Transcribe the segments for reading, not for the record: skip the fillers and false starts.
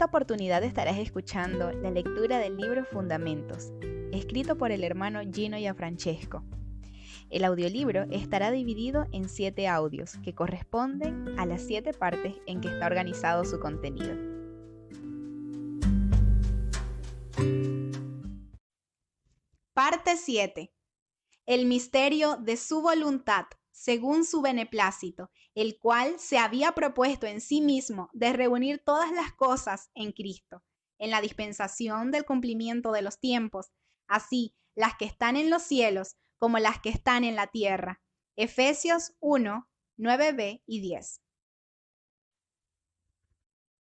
oportunidad estarás escuchando la lectura del libro Fundamentos, escrito por el hermano Gino Gianfrancesco. El audiolibro estará dividido en 7 audios que corresponden a las 7 partes en que está organizado su contenido. Parte 7. El misterio de su voluntad, según su beneplácito, el cual se había propuesto en sí mismo de reunir todas las cosas en Cristo, en la dispensación del cumplimiento de los tiempos, así las que están en los cielos como las que están en la tierra. Efesios 1, 9b y 10.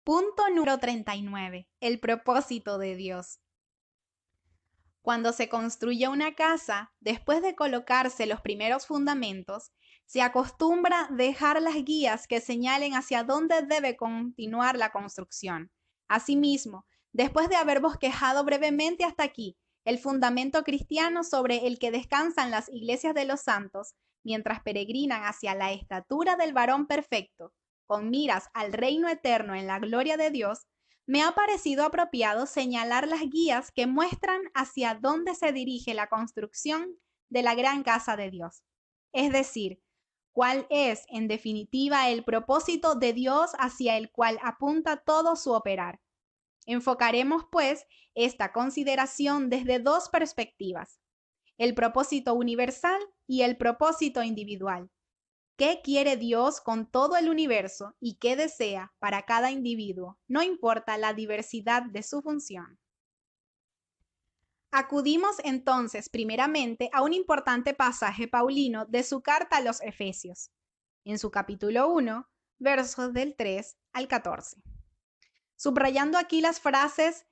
Punto número 39. El propósito de Dios. Cuando se construye una casa, después de colocarse los primeros fundamentos, se acostumbra dejar las guías que señalen hacia dónde debe continuar la construcción. Asimismo, después de haber bosquejado brevemente hasta aquí el fundamento cristiano sobre el que descansan las iglesias de los santos, mientras peregrinan hacia la estatura del varón perfecto, con miras al reino eterno en la gloria de Dios, me ha parecido apropiado señalar las guías que muestran hacia dónde se dirige la construcción de la gran casa de Dios. Es decir, cuál es, en definitiva, el propósito de Dios hacia el cual apunta todo su operar. Enfocaremos, pues, esta consideración desde 2 perspectivas: el propósito universal y el propósito individual. ¿Qué quiere Dios con todo el universo y qué desea para cada individuo? No importa la diversidad de su función. Acudimos entonces primeramente a un importante pasaje paulino de su carta a los Efesios, en su capítulo 1, versos del 3 al 14. Subrayando aquí las frases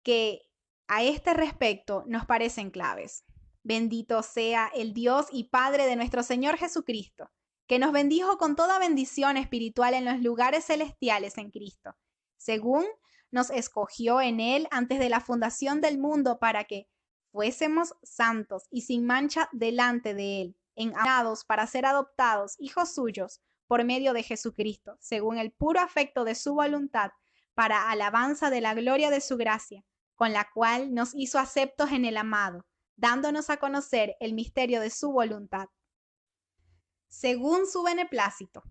que a este respecto nos parecen claves. Bendito sea el Dios y Padre de nuestro Señor Jesucristo, que nos bendijo con toda bendición espiritual en los lugares celestiales en Cristo, según nos escogió en Él antes de la fundación del mundo para que fuésemos santos y sin mancha delante de Él, amados para ser adoptados hijos suyos por medio de Jesucristo, según el puro afecto de su voluntad, para alabanza de la gloria de su gracia, con la cual nos hizo aceptos en el amado, dándonos a conocer el misterio de su voluntad, según su beneplácito,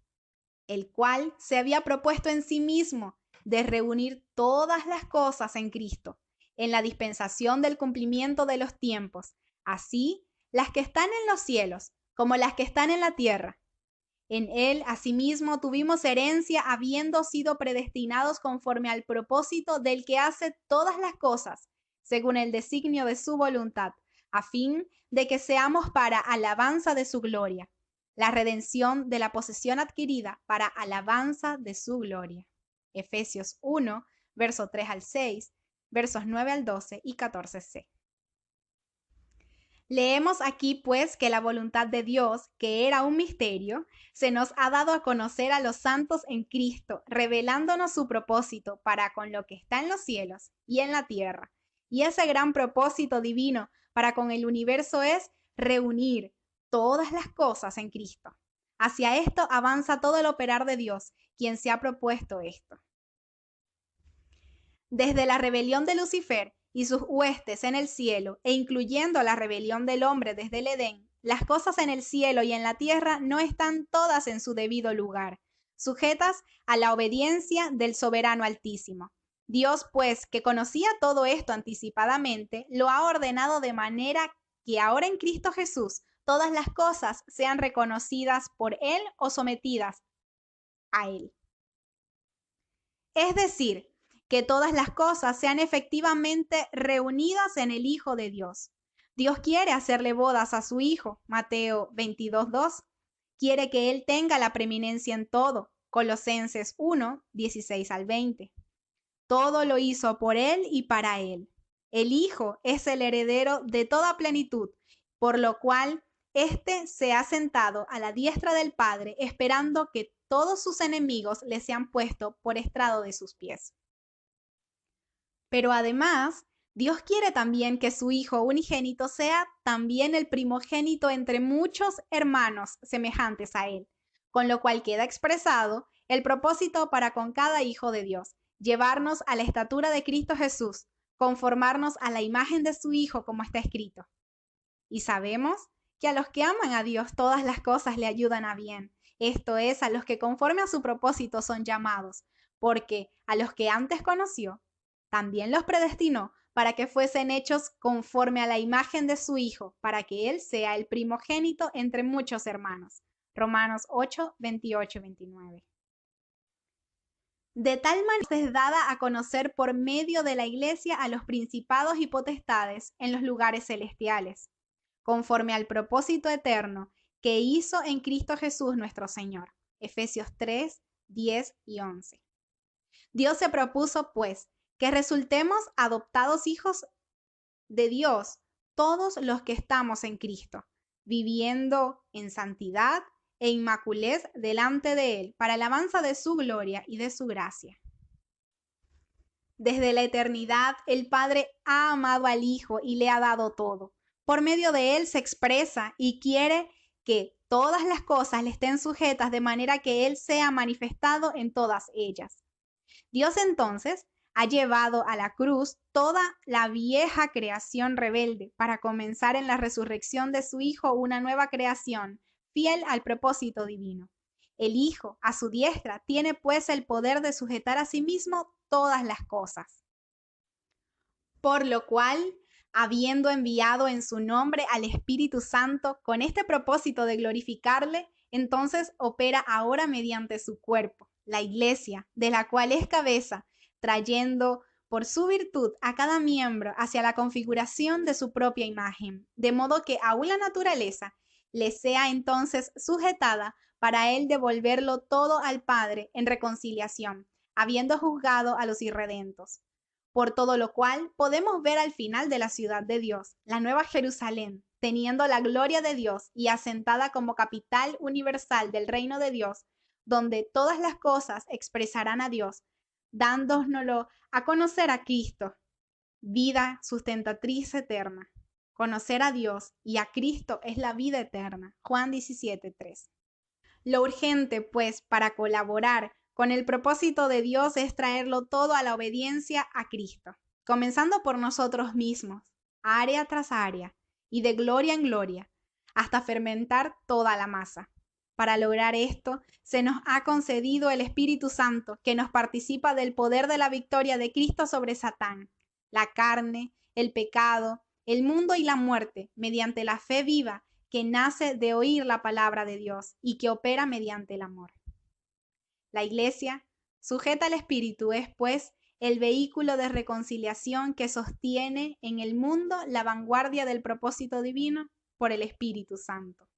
el cual se había propuesto en sí mismo de reunir todas las cosas en Cristo, en la dispensación del cumplimiento de los tiempos, así las que están en los cielos como las que están en la tierra. En él, asimismo, tuvimos herencia, habiendo sido predestinados conforme al propósito del que hace todas las cosas, según el designio de su voluntad, a fin de que seamos para alabanza de su gloria, la redención de la posesión adquirida para alabanza de su gloria. Efesios 1, verso 3 al 6, versos 9 al 12 y 14c. Leemos aquí, pues, que la voluntad de Dios, que era un misterio, se nos ha dado a conocer a los santos en Cristo, revelándonos su propósito para con lo que está en los cielos y en la tierra. Y ese gran propósito divino para con el universo es reunir todas las cosas en Cristo. Hacia esto avanza todo el operar de Dios, quien se ha propuesto esto. Desde la rebelión de Lucifer y sus huestes en el cielo, e incluyendo la rebelión del hombre desde el Edén, las cosas en el cielo y en la tierra no están todas en su debido lugar, sujetas a la obediencia del soberano Altísimo. Dios, pues, que conocía todo esto anticipadamente, lo ha ordenado de manera que ahora en Cristo Jesús todas las cosas sean reconocidas por Él o sometidas a Él. Es decir, que todas las cosas sean efectivamente reunidas en el Hijo de Dios. Dios quiere hacerle bodas a su Hijo, Mateo 22:2. Quiere que Él tenga la preeminencia en todo, Colosenses 1, 16 al 20. Todo lo hizo por Él y para Él. El Hijo es el heredero de toda plenitud, por lo cual éste se ha sentado a la diestra del Padre, esperando que todos sus enemigos le sean puestos por estrado de sus pies. Pero además, Dios quiere también que su Hijo unigénito sea también el primogénito entre muchos hermanos semejantes a Él, con lo cual queda expresado el propósito para con cada hijo de Dios, llevarnos a la estatura de Cristo Jesús, conformarnos a la imagen de su Hijo, como está escrito. Y sabemos que a los que aman a Dios todas las cosas le ayudan a bien, esto es, a los que conforme a su propósito son llamados, porque a los que antes conoció, también los predestinó para que fuesen hechos conforme a la imagen de su Hijo, para que Él sea el primogénito entre muchos hermanos. Romanos 8, 28 y 29. De tal manera es dada a conocer por medio de la Iglesia a los principados y potestades en los lugares celestiales, conforme al propósito eterno que hizo en Cristo Jesús nuestro Señor. Efesios 3, 10 y 11. Dios se propuso, pues, que resultemos adoptados hijos de Dios, todos los que estamos en Cristo, viviendo en santidad e inmaculez delante de Él, para alabanza de su gloria y de su gracia. Desde la eternidad, el Padre ha amado al Hijo y le ha dado todo. Por medio de Él se expresa y quiere que todas las cosas le estén sujetas de manera que Él sea manifestado en todas ellas. Dios entonces ha llevado a la cruz toda la vieja creación rebelde para comenzar en la resurrección de su Hijo una nueva creación, fiel al propósito divino. El Hijo, a su diestra, tiene pues el poder de sujetar a sí mismo todas las cosas. Por lo cual, habiendo enviado en su nombre al Espíritu Santo con este propósito de glorificarle, entonces opera ahora mediante su cuerpo, la Iglesia, de la cual es cabeza, trayendo por su virtud a cada miembro hacia la configuración de su propia imagen, de modo que aún la naturaleza le sea entonces sujetada para él devolverlo todo al Padre en reconciliación, habiendo juzgado a los irredentos. Por todo lo cual podemos ver al final de la ciudad de Dios, la nueva Jerusalén, teniendo la gloria de Dios y asentada como capital universal del reino de Dios, donde todas las cosas expresarán a Dios, dándonoslo a conocer a Cristo, vida sustentatriz eterna. Conocer a Dios y a Cristo es la vida eterna. Juan 17:3. Lo urgente, pues, para colaborar con el propósito de Dios es traerlo todo a la obediencia a Cristo, comenzando por nosotros mismos, área tras área, y de gloria en gloria, hasta fermentar toda la masa. Para lograr esto, se nos ha concedido el Espíritu Santo, que nos participa del poder de la victoria de Cristo sobre Satán, la carne, el pecado, el mundo y la muerte, mediante la fe viva que nace de oír la palabra de Dios y que opera mediante el amor. La Iglesia, sujeta al Espíritu, es pues el vehículo de reconciliación que sostiene en el mundo la vanguardia del propósito divino por el Espíritu Santo.